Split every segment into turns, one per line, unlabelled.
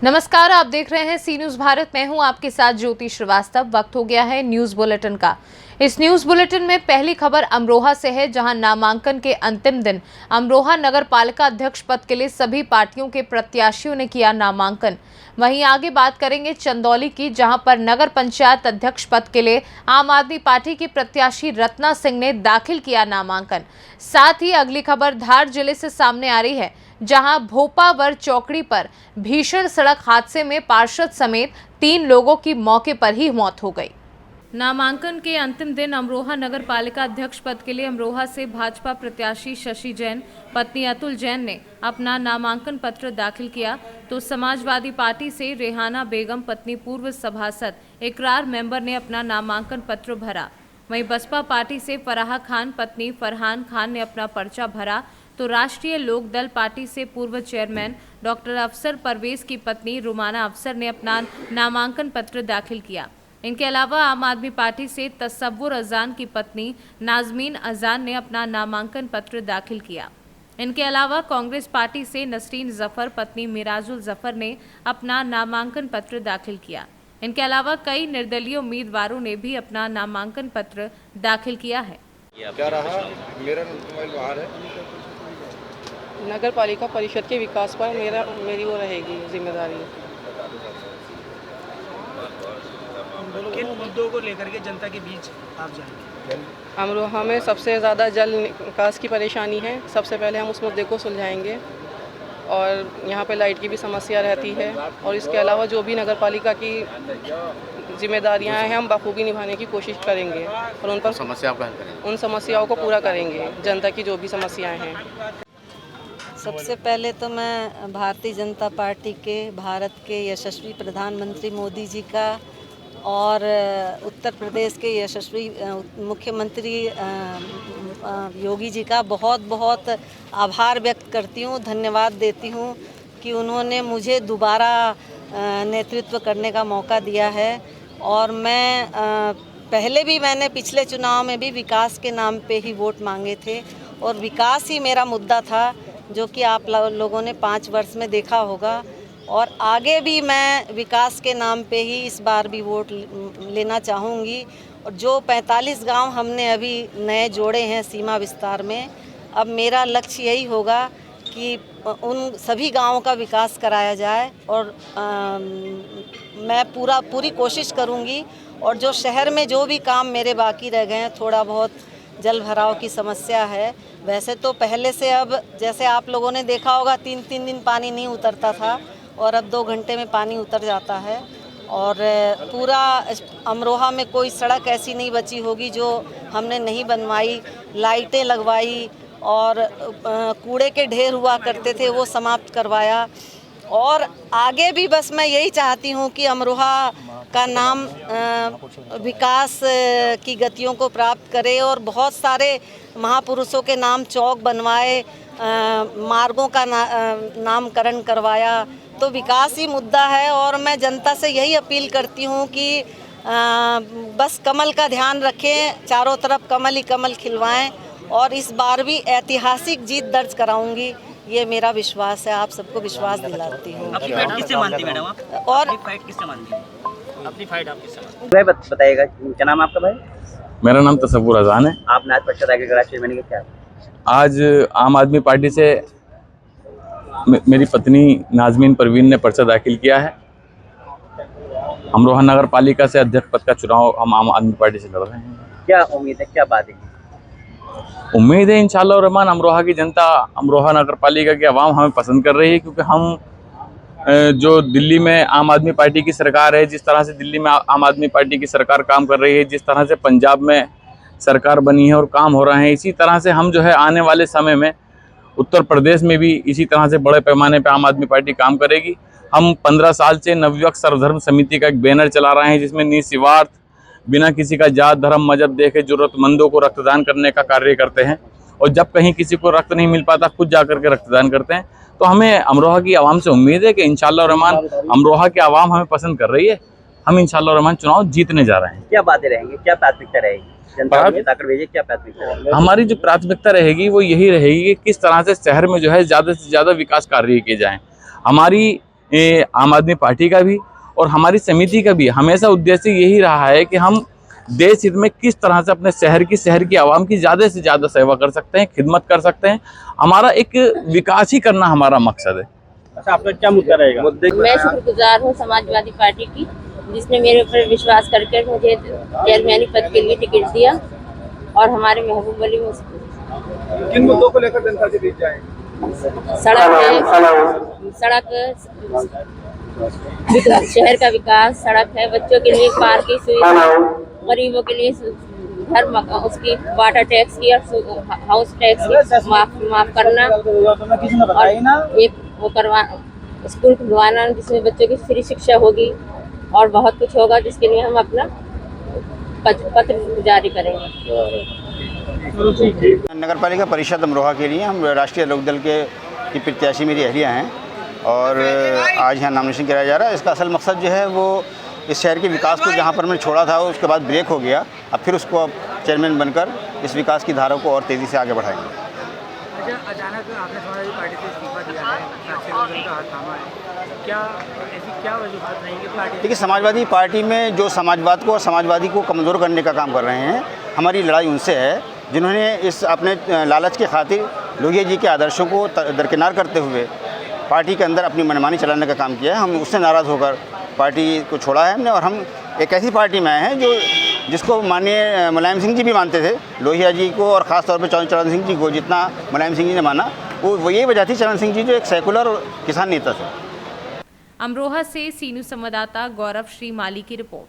नमस्कार, आप देख रहे हैं सी न्यूज भारत। मैं हूं आपके साथ ज्योति श्रीवास्तव। वक्त हो गया है न्यूज बुलेटिन का। इस न्यूज बुलेटिन में पहली खबर अमरोहा से है, जहां नामांकन के अंतिम दिन अमरोहा नगर पालिका अध्यक्ष पद के लिए सभी पार्टियों के प्रत्याशियों ने किया नामांकन। वहीं आगे बात करेंगे चंदौली की, जहां पर नगर पंचायत अध्यक्ष पद के लिए आम आदमी पार्टी की प्रत्याशी रत्ना सिंह ने दाखिल किया नामांकन। साथ ही अगली खबर धार जिले से सामने आ रही है, जहां भोपावर चौकड़ी पर भीषण सड़क हादसे में पार्षद समेत 3 लोगों की मौके पर ही मौत हो गई। नामांकन के अंतिम दिन अमरोहा नगर पालिका अध्यक्ष पद के लिए अमरोहा से भाजपा प्रत्याशी शशि जैन पत्नी अतुल जैन ने अपना नामांकन पत्र दाखिल किया, तो समाजवादी पार्टी से रेहाना बेगम पत्नी पूर्व सभासद इकरार मेंबर ने अपना नामांकन पत्र भरा। वहीं बसपा पार्टी से फराह खान पत्नी फरहान खान ने अपना पर्चा भरा, तो राष्ट्रीय लोक दल पार्टी से पूर्व चेयरमैन डॉक्टर अफसर परवेज की पत्नी रुमाना अफसर ने अपना नामांकन पत्र दाखिल किया। इनके अलावा आम आदमी पार्टी से तसव्वुर अजान की पत्नी नाजमीन अजान ने अपना नामांकन पत्र दाखिल किया। इनके अलावा कांग्रेस पार्टी से नसरीन जफर पत्नी मिराजुल जफर ने अपना नामांकन पत्र दाखिल किया। इनके अलावा कई निर्दलीय उम्मीदवारों ने भी अपना नामांकन पत्र दाखिल किया है।
क्या रहा मेरा बाहर है,
नगर पालिका परिषद के विकास पर मेरी वो रहेगी जिम्मेदारी।
किन मुद्दों को लेकर के जनता के बीच आप जाएंगे?
अमरोहा में सबसे ज़्यादा जल निकास की परेशानी है, सबसे पहले हम उस मुद्दे को सुलझाएंगे। और यहाँ पे लाइट की भी समस्या रहती है, और इसके अलावा जो भी नगर पालिका की जिम्मेदारियाँ हैं हम बखूबी निभाने की कोशिश करेंगे और उन पर उन समस्याओं को पूरा करेंगे, जनता की जो भी समस्याएँ हैं।
सबसे पहले तो मैं भारतीय जनता पार्टी के भारत के यशस्वी प्रधानमंत्री मोदी जी का और उत्तर प्रदेश के यशस्वी मुख्यमंत्री योगी जी का बहुत बहुत आभार व्यक्त करती हूँ, धन्यवाद देती हूँ कि उन्होंने मुझे दोबारा नेतृत्व करने का मौका दिया है। और मैं पहले भी मैंने पिछले चुनाव में भी विकास के नाम पे ही वोट मांगे थे, और विकास ही मेरा मुद्दा था, जो कि आप लोगों ने 5 वर्ष में देखा होगा। और आगे भी मैं विकास के नाम पे ही इस बार भी वोट लेना चाहूँगी। और जो 45 गांव हमने अभी नए जोड़े हैं सीमा विस्तार में, अब मेरा लक्ष्य यही होगा कि उन सभी गांवों का विकास कराया जाए। और मैं पूरी कोशिश करूँगी। और जो शहर में जो भी काम मेरे बाकी रह गए हैं, थोड़ा बहुत जल भराव की समस्या है, वैसे तो पहले से अब जैसे आप लोगों ने देखा होगा 3-3 दिन पानी नहीं उतरता था, और अब 2 घंटे में पानी उतर जाता है। और पूरा अमरोहा में कोई सड़क ऐसी नहीं बची होगी जो हमने नहीं बनवाई, लाइटें लगवाई, और कूड़े के ढेर हुआ करते थे वो समाप्त करवाया। और आगे भी बस मैं यही चाहती हूँ कि अमरोहा का नाम विकास की गतियों को प्राप्त करे, और बहुत सारे महापुरुषों के नाम चौक बनवाए, मार्गों का नामकरण करवाया। तो विकास ही मुद्दा है। और मैं जनता से यही अपील करती हूँ कि बस कमल का ध्यान रखें, चारों तरफ कमल ही कमल खिलवाएं, और इस बार भी ऐतिहासिक जीत दर्ज कराऊंगी, ये मेरा विश्वास है। आप सबको विश्वास दिलाती हूँ।
अपनी फाइट किससे मानती है मैडम आप?
और
अपनी फाइट किससे मानती है? अपनी फाइट आप किससे मानती है?
बताइएगा, क्या नाम है आपका भाई?
मेरा नाम तसव्वुर अजान है।
आपने आज पर्चा दाखिल करा, चेयरमैन क्या?
आज आम आदमी पार्टी से मेरी पत्नी नाजमीन परवीन ने पर्चा दाखिल किया है। अमरोहा नगर पालिका से अध्यक्ष पद का चुनाव हम आम आदमी पार्टी से लड़ रहे हैं।
क्या उम्मीद है, क्या बात है?
उम्मीद है इंशाअल्लाह रहमान अमरोहा की जनता, अमरोहा नगर पालिका की आवाम हमें पसंद कर रही है, क्योंकि हम जो दिल्ली में आम आदमी पार्टी की सरकार है, जिस तरह से दिल्ली में आम आदमी पार्टी की सरकार काम कर रही है, जिस तरह से पंजाब में सरकार बनी है और काम हो रहे हैं, इसी तरह से हम जो है आने वाले समय में उत्तर प्रदेश में भी इसी तरह से बड़े पैमाने पर आम आदमी पार्टी काम करेगी। हम 15 साल से नवयुवक सर्वधर्म समिति का एक बैनर चला रहे हैं, जिसमें निस्वार्थ बिना किसी का जात धर्म मजहब देखे जरूरतमंदों को रक्तदान करने का कार्य करते हैं। और जब कहीं किसी को रक्त नहीं मिल पाता, खुद जाकर के रक्तदान करते हैं। तो हमें अमरोहा की आवाम से उम्मीद है कि इंशाअल्लाह रहमान अमरोहा की आवाम हमें पसंद कर रही है। हम इंशाअल्लाह रहमान चुनाव जीतने जा रहे हैं।
क्या बातें रहेंगी, क्या प्राथमिकता रहेगी? जनता को ताकत भेजिए, क्या प्राथमिकता रहेगी?
हमारी जो प्राथमिकता रहेगी वो यही रहेगी कि किस तरह से शहर में जो है ज़्यादा से ज़्यादा विकास कार्य किए जाएँ। हमारी आम आदमी पार्टी का भी और हमारी समिति का भी हमेशा उद्देश्य यही रहा है कि हम देश हित में किस तरह से अपने शहर की आवाम की ज़्यादा से ज़्यादा सेवा कर सकते हैं, खिदमत कर सकते हैं। हमारा एक विकास ही करना हमारा मकसद है।
अच्छा, आपका क्या मुद्दा रहेगा?
मैं शुक्रगुजार हूँ समाजवादी पार्टी की, जिसने मेरे ऊपर विश्वास करके मुझे चेयरमैन पद के लिए टिकट दिया और हमारे महबूब अली
किन मुद्दों को लेकर जनता के बीच जाएंगे?
सड़क शहर का विकास, सड़क है, बच्चों के लिए पार्क की सुविधा, गरीबों के लिए घर उसकी वाटर टैक्स की और हाउस टैक्स माफ करना और एक वो करवा स्कूल खुलवाना जिसमें बच्चों की फ्री शिक्षा होगी और बहुत कुछ होगा, जिसके लिए हम अपना पत्र जारी करेंगे।
नगर पालिका परिषद अमरोहा के लिए हम राष्ट्रीय लोकदल की प्रत्याशी मेरी अहलिया हैं और आज यहाँ नॉमिनेशन कराया जा रहा है। इसका असल मकसद जो है वो इस शहर के विकास को जहाँ पर मैंने छोड़ा था उसके बाद ब्रेक हो गया, अब फिर उसको चेयरमैन बनकर इस विकास की धारा को और तेज़ी से आगे बढ़ाएंगे।
अच्छा, अचानक आपने समाजवादी पार्टी से इस्तीफा दिया है, राष्ट्रीय लोकदल का हाथ थामा है, क्या ऐसी क्या वजूहत रहेंगी पार्टी?
देखिए, समाजवादी पार्टी में जो समाजवाद को और समाजवादी को कमज़ोर करने का काम कर रहे हैं, हमारी लड़ाई उनसे है जिन्होंने इस अपने लालच के खातिर लोहिया जी के आदर्शों को दरकिनार करते हुए पार्टी के अंदर अपनी मनमानी चलाने का काम किया है। हम उससे नाराज़ होकर पार्टी को छोड़ा है हमने और हम एक ऐसी पार्टी में आए हैं जिसको माननीय मुलायम सिंह जी भी मानते थे, लोहिया जी को और ख़ास तौर पे चरण सिंह जी को जितना मुलायम सिंह जी ने माना, वो यही वजह थी। चरण सिंह जी जो एक सेकुलर किसान नेता थे।
अमरोहा से सीनू संवाददाता गौरव श्री माली की रिपोर्ट।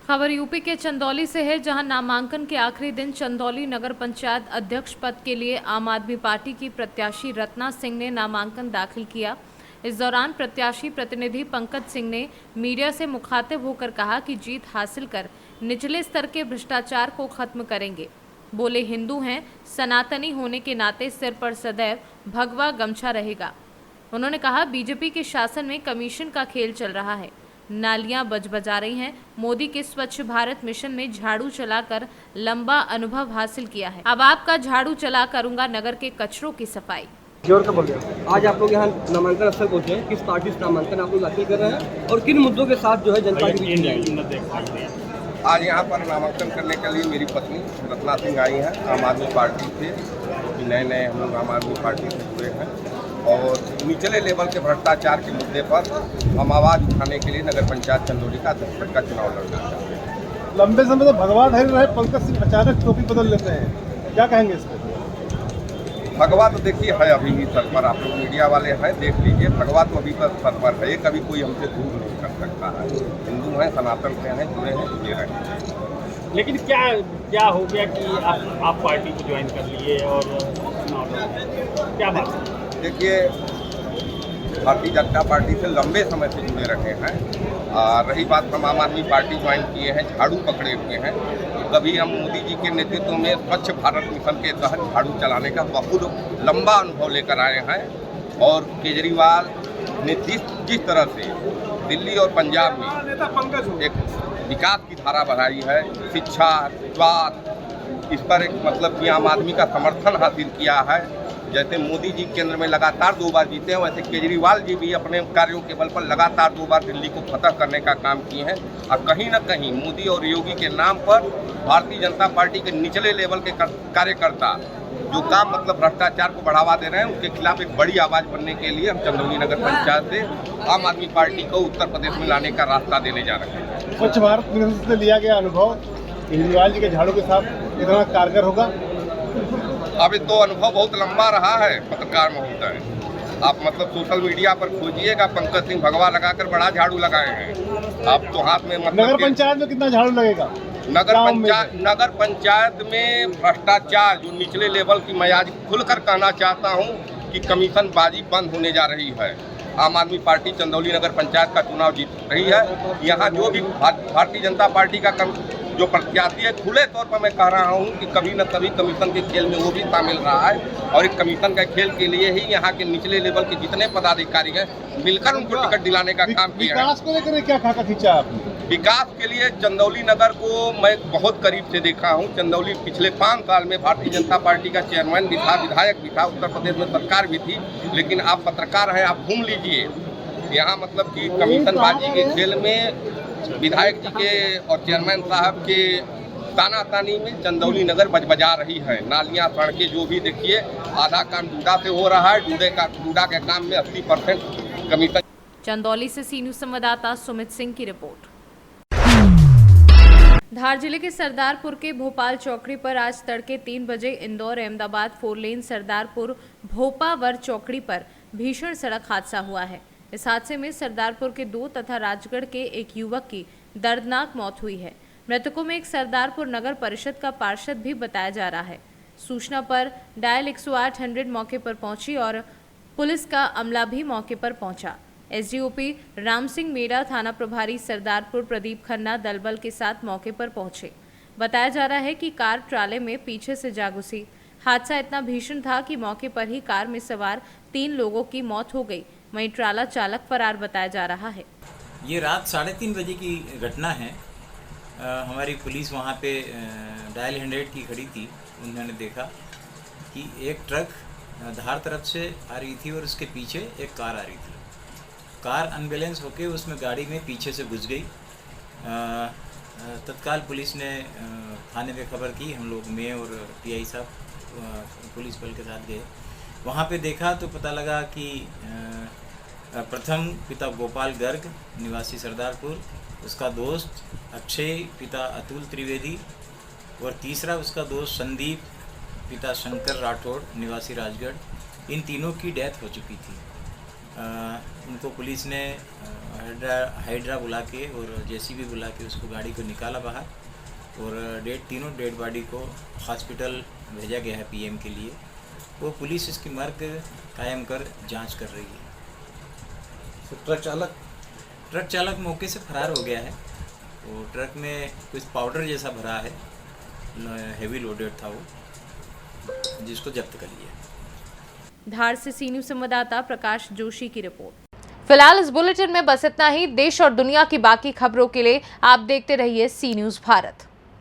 खबर यूपी के चंदौली से है, जहां नामांकन के आखिरी दिन चंदौली नगर पंचायत अध्यक्ष पद के लिए आम आदमी पार्टी की प्रत्याशी रत्ना सिंह ने नामांकन दाखिल किया। इस दौरान प्रत्याशी प्रतिनिधि पंकज सिंह ने मीडिया से मुखातिब होकर कहा कि जीत हासिल कर निचले स्तर के भ्रष्टाचार को खत्म करेंगे। बोले, हिंदू हैं, सनातनी होने के नाते सिर पर सदैव भगवा गमछा रहेगा। उन्होंने कहा, बीजेपी के शासन में कमीशन का खेल चल रहा है, नालियां बजा रही हैं। मोदी के स्वच्छ भारत मिशन में झाड़ू चलाकर लंबा अनुभव हासिल किया है, अब आपका झाड़ू चला करूंगा नगर के कचरों की सफाई।
आज आप लोग यहाँ नामांकन स्थल पहुँचे हैं, किस पार्टी से नामांकन आप लोग दाखिल कर रहे हैं और किन मुद्दों के साथ जो है जनता के बीच में?
आज यहाँ पर नामांकन करने के लिए मेरी पत्नी रत्ना सिंह आई हैं, आम आदमी पार्टी से, नए हम लोग आम आदमी पार्टी से जुड़े हैं और निचले लेवल के भ्रष्टाचार के मुद्दे पर हम आवाज़ उठाने के लिए नगर पंचायत चंदौली का अध्यक्ष पद का चुनाव लड़ना चाहते हैं।
लंबे समय से भगवा धैर्य रहे पंकज सिंह अचानक टोपी बदल लेते हैं, क्या कहेंगे इस पर?
भगवा तो देखिए है अभी भी सर पर, आप लोग मीडिया वाले हैं देख लीजिए, भगवा तो अभी तक सर पर है, कभी कोई हमसे दूर नहीं कर सकता है। हिंदू हैं, सनातन से हैं, जुड़े हैं, जुड़े रहेंगे।
लेकिन क्या हो गया कि आप पार्टी को ज्वाइन कर लिए और क्या बात है?
देखिए, भारतीय जनता पार्टी से लंबे समय से जुड़े रहे हैं। रही बात, हम आम आदमी पार्टी ज्वाइन किए हैं, झाड़ू पकड़े हुए हैं। कभी हम मोदी जी के नेतृत्व में स्वच्छ भारत मिशन के तहत झाड़ू चलाने का बहुत लंबा अनुभव लेकर आए हैं और केजरीवाल ने जिस तरह से दिल्ली और पंजाब में एक विकास की धारा बढ़ाई है, शिक्षा, स्वास्थ्य, इस पर एक मतलब कि आम आदमी का समर्थन हासिल किया है। जैसे मोदी जी केंद्र में लगातार 2 बार जीते हैं, वैसे केजरीवाल जी भी अपने कार्यों के बल पर लगातार 2 बार दिल्ली को फतह करने का काम किए हैं। और कहीं न कहीं मोदी और योगी के नाम पर भारतीय जनता पार्टी के निचले लेवल के कार्यकर्ता जो काम मतलब भ्रष्टाचार को बढ़ावा दे रहे हैं, उनके खिलाफ एक बड़ी आवाज़ बनने के लिए हम चंदौली नगर पंचायत से आम आदमी पार्टी को उत्तर प्रदेश में लाने का रास्ता देने जा रहे हैं।
स्वच्छ भारत मिशन से लिया गया अनुभव केजरीवाल जी के झाड़ू के साथ इतना कारगर होगा?
अभी तो अनुभव बहुत लंबा रहा है पत्रकार महोदय, आप मतलब सोशल मीडिया पर खोजिएगा, पंकज सिंह भगवा लगाकर बड़ा झाड़ू लगाए हैं। आप तो हाथ में मतलब
नगर पंचायत में कितना झाड़ू लगेगा?
नगर पंचायत में भ्रष्टाचार जो निचले लेवल की, मैं आज खुलकर कहना चाहता हूं कि कमीशन बाजी बंद होने जा रही है। आम आदमी पार्टी चंदौली नगर पंचायत का चुनाव जीत रही है। यहाँ जो भी भारतीय जनता पार्टी का जो प्रत्याशी है, खुले तौर पर मैं कह रहा हूँ कि कभी न कभी कमीशन के खेल में वो भी शामिल रहा है और एक कमीशन का खेल के लिए ही यहाँ के निचले लेवल के जितने पदाधिकारी हैं मिलकर उनको टिकट दिलाने का काम किया है।
विकास को लेकर क्या खाका खींचा आपने?
विकास के लिए चंदौली नगर को मैं बहुत करीब से देखा हूं। चंदौली पिछले 5 साल में भारतीय जनता पार्टी का चेयरमैन भी था, विधायक भी था, उत्तर प्रदेश में सरकार भी थी। लेकिन आप पत्रकार हैं, आप घूम लीजिए, यहाँ मतलब कि कमीशनबाजी के खेल में विधायक जी के और चेयरमैन साहब के तानातानी में चंदौली नगर बजबजा रही है। नालियाँ, सड़कें जो भी देखिए, आधा काम डूडा से हो रहा है। डूडा के काम में 80% कमीशन।
चंदौली से सी न्यूज़ संवाददाता सुमित सिंह की रिपोर्ट। धार जिले के सरदारपुर के भोपाल चौकड़ी पर आज तड़के 3 बजे इंदौर अहमदाबाद 4 लेन सरदारपुर भोपावर चौकड़ी पर भीषण सड़क हादसा हुआ है। इस हादसे में सरदारपुर के 2 तथा राजगढ़ के एक युवक की दर्दनाक मौत हुई है। मृतकों में एक सरदारपुर नगर परिषद का पार्षद भी बताया जा रहा है। सूचना पर डायल 108 मौके पर पहुंची और पुलिस का अमला भी मौके पर पहुंचा। एसडीओपी राम सिंह मेड़ा, थाना प्रभारी सरदारपुर प्रदीप खन्ना दलबल के साथ मौके पर पहुंचे। बताया जा रहा है कि कार ट्राले में पीछे से जा घुसी। हादसा इतना भीषण था कि मौके पर ही कार में सवार 3 लोगों की मौत हो गई, वहीं ट्राला चालक फरार बताया जा रहा है।
ये रात 3:30 बजे की घटना है। हमारी पुलिस वहाँ पे डायल 100 की खड़ी थी। उन्होंने देखा कि एक ट्रक धार तरफ से आ रही थी और उसके पीछे एक कार आ रही थी। कार अनबैलेंस होके उसमें गाड़ी में पीछे से घुस गई। तत्काल पुलिस ने थाने में खबर की। हम लोग, मैं और पीआई साहब पुलिस बल के साथ गए। वहाँ पे देखा तो पता लगा कि प्रथम पिता गोपाल गर्ग निवासी सरदारपुर, उसका दोस्त अक्षय पिता अतुल त्रिवेदी और तीसरा उसका दोस्त संदीप पिता शंकर राठौड़ निवासी राजगढ़। इन तीनों की डेथ हो चुकी थी। उनको पुलिस ने हाइड्रा बुला के और जेसीबी बुला के उसको गाड़ी को निकाला बाहर और तीनों डेड बॉडी को हॉस्पिटल भेजा गया है पीएम के लिए। वो पुलिस इसकी मर्ग कायम कर जांच कर रही है। तो ट्रक चालक मौके से फरार हो गया है। वो ट्रक में कुछ पाउडर जैसा भरा है, हेवी लोडेड था वो, जिसको जब्त कर लिया।
धार से सी न्यूज़ संवाददाता प्रकाश जोशी की रिपोर्ट। फिलहाल इस बुलेटिन में बस इतना ही। देश और दुनिया की बाकी खबरों के लिए आप देखते रहिए सी न्यूज़ भारत।